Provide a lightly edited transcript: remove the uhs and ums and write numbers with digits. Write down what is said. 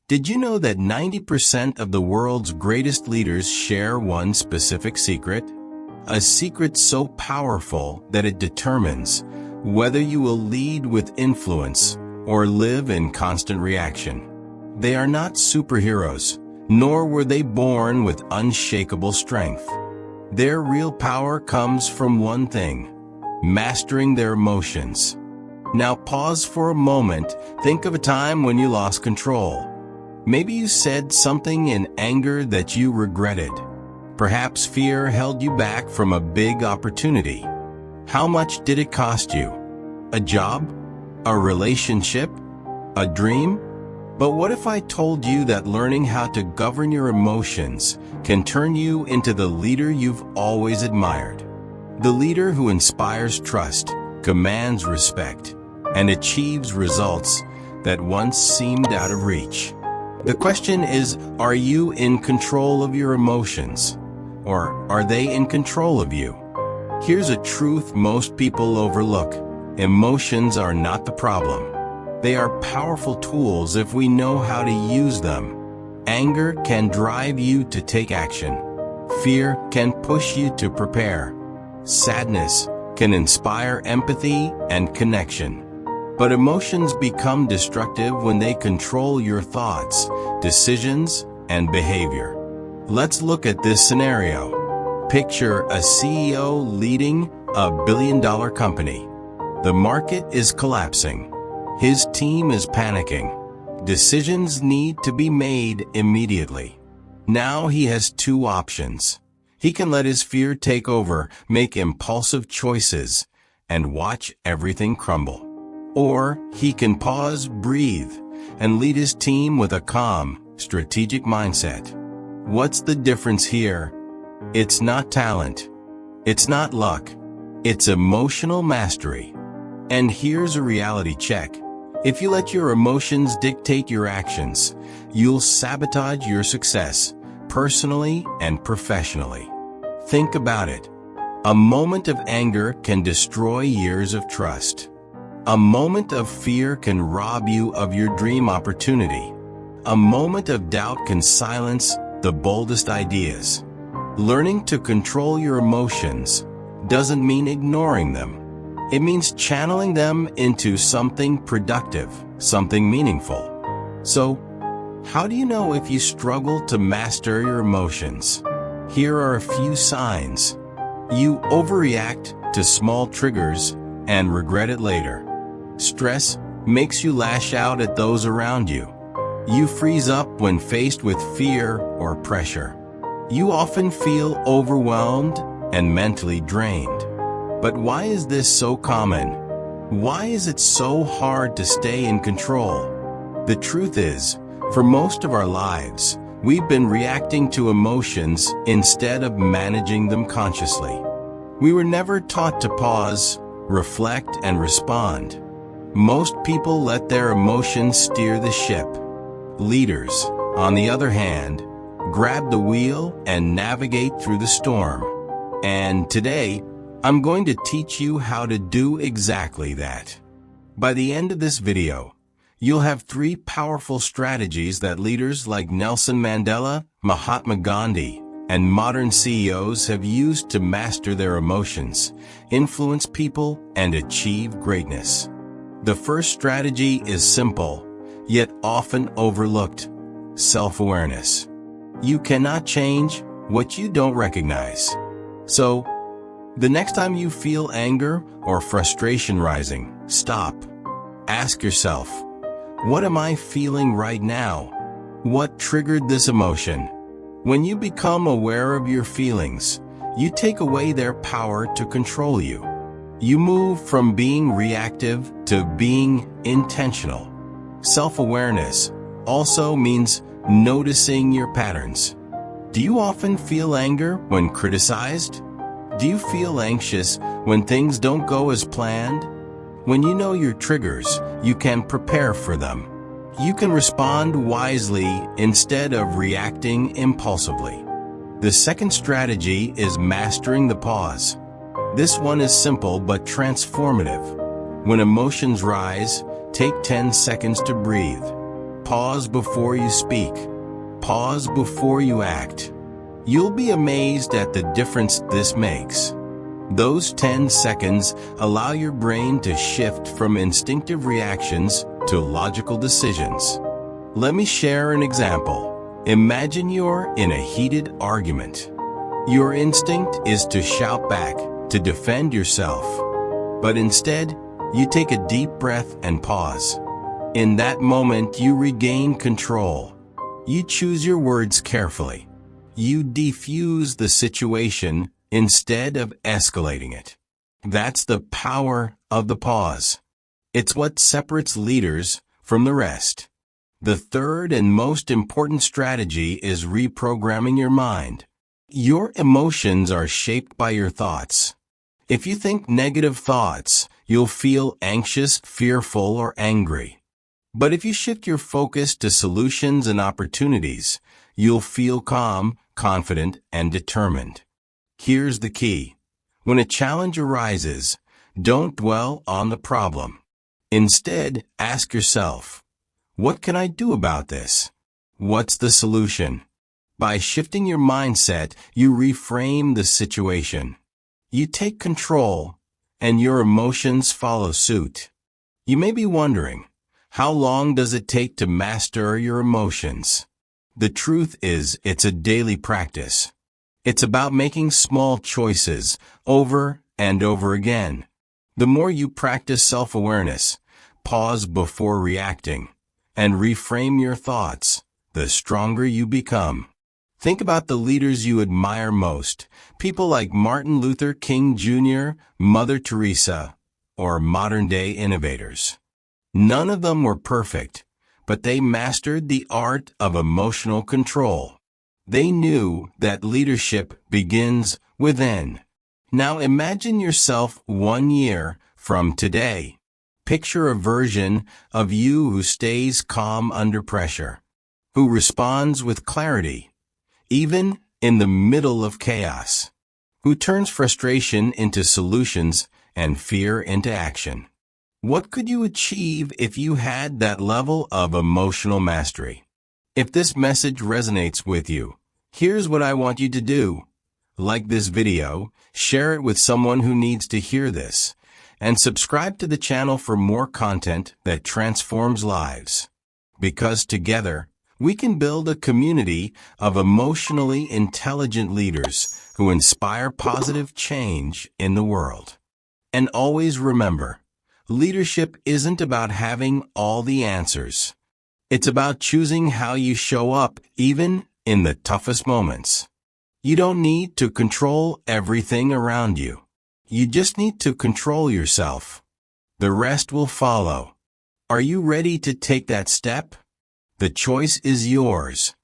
Did you know that 90% of the world's greatest leaders share one specific secret? A secret so powerful that it determines whether you will lead with influence or live in constant reaction. They are not superheroes, nor were they born with unshakable strength. Their real power comes from one thing: mastering their emotions. Now pause for a moment. Think of a time when you lost control. Maybe you said something in anger that you regretted. Perhaps fear held you back from a big opportunity. How much did it cost you? A job? A relationship? A dream? But what if I told you that learning how to govern your emotions can turn you into the leader you've always admired? The leader who inspires trust, commands respect, and achieves results that once seemed out of reach. The question is, are you in control of your emotions? Or are they in control of you? Here's a truth most people overlook. Emotions are not the problem. They are powerful tools if we know how to use them. Anger can drive you to take action. Fear can push you to prepare. Sadness can inspire empathy and connection. But emotions become destructive when they control your thoughts, decisions, and behavior. Let's look at this scenario. Picture a CEO leading a billion-dollar company. The market is collapsing. His team is panicking. Decisions need to be made immediately. Now he has two options. He can let his fear take over, make impulsive choices, and watch everything crumble. Or he can pause, breathe, and lead his team with a calm, strategic mindset. What's the difference here? It's not talent. It's not luck. It's emotional mastery. And here's a reality check. If you let your emotions dictate your actions, you'll sabotage your success, personally and professionally. Think about it. A moment of anger can destroy years of trust. A moment of fear can rob you of your dream opportunity. A moment of doubt can silence the boldest ideas. Learning to control your emotions doesn't mean ignoring them. It means channeling them into something productive, something meaningful. So, how do you know if you struggle to master your emotions? Here are a few signs. You overreact to small triggers and regret it later. Stress makes you lash out at those around you. You freeze up when faced with fear or pressure. You often feel overwhelmed and mentally drained. But why is this so common? Why is it so hard to stay in control? The truth is, for most of our lives, we've been reacting to emotions instead of managing them consciously. We were never taught to pause, reflect, and respond. Most people let their emotions steer the ship. Leaders, on the other hand, grab the wheel and navigate through the storm. And today, I'm going to teach you how to do exactly that. By the end of this video, you'll have 3 powerful strategies that leaders like Nelson Mandela, Mahatma Gandhi, and modern CEOs have used to master their emotions, influence people, and achieve greatness. The first strategy is simple, yet often overlooked: self-awareness. You cannot change what you don't recognize. So, the next time you feel anger or frustration rising, stop. Ask yourself, what am I feeling right now? What triggered this emotion? When you become aware of your feelings, you take away their power to control you. You move from being reactive to being intentional. Self-awareness also means noticing your patterns. Do you often feel anger when criticized? Do you feel anxious when things don't go as planned? When you know your triggers, you can prepare for them. You can respond wisely instead of reacting impulsively. The second strategy is mastering the pause. This one is simple but transformative. When emotions rise, take 10 seconds to breathe. Pause before you speak. Pause before you act. You'll be amazed at the difference this makes. Those 10 seconds allow your brain to shift from instinctive reactions to logical decisions. Let me share an example. Imagine you're in a heated argument. Your instinct is to shout back, to defend yourself. But instead, you take a deep breath and pause. In that moment, you regain control. You choose your words carefully. You defuse the situation instead of escalating it. That's the power of the pause. It's what separates leaders from the rest. The third and most important strategy is reprogramming your mind. Your emotions are shaped by your thoughts. If you think negative thoughts, you'll feel anxious, fearful, or angry. But if you shift your focus to solutions and opportunities, you'll feel calm, confident, and determined. Here's the key. When a challenge arises, don't dwell on the problem. Instead, ask yourself, what can I do about this? What's the solution? By shifting your mindset, you reframe the situation. You take control, and your emotions follow suit. You may be wondering, how long does it take to master your emotions? The truth is, it's a daily practice. It's about making small choices over and over again. The more you practice self-awareness, pause before reacting, and reframe your thoughts, the stronger you become. Think about the leaders you admire most, people like Martin Luther King Jr., Mother Teresa, or modern-day innovators. None of them were perfect, but they mastered the art of emotional control. They knew that leadership begins within. Now imagine yourself 1 year from today. Picture a version of you who stays calm under pressure, who responds with clarity, even in the middle of chaos, who turns frustration into solutions and fear into action. What could you achieve if you had that level of emotional mastery? If this message resonates with you, here's what I want you to do. Like this video, share it with someone who needs to hear this, and subscribe to the channel for more content that transforms lives. Because together, we can build a community of emotionally intelligent leaders who inspire positive change in the world. And always remember, leadership isn't about having all the answers. It's about choosing how you show up even in the toughest moments. You don't need to control everything around you. You just need to control yourself. The rest will follow. Are you ready to take that step? The choice is yours.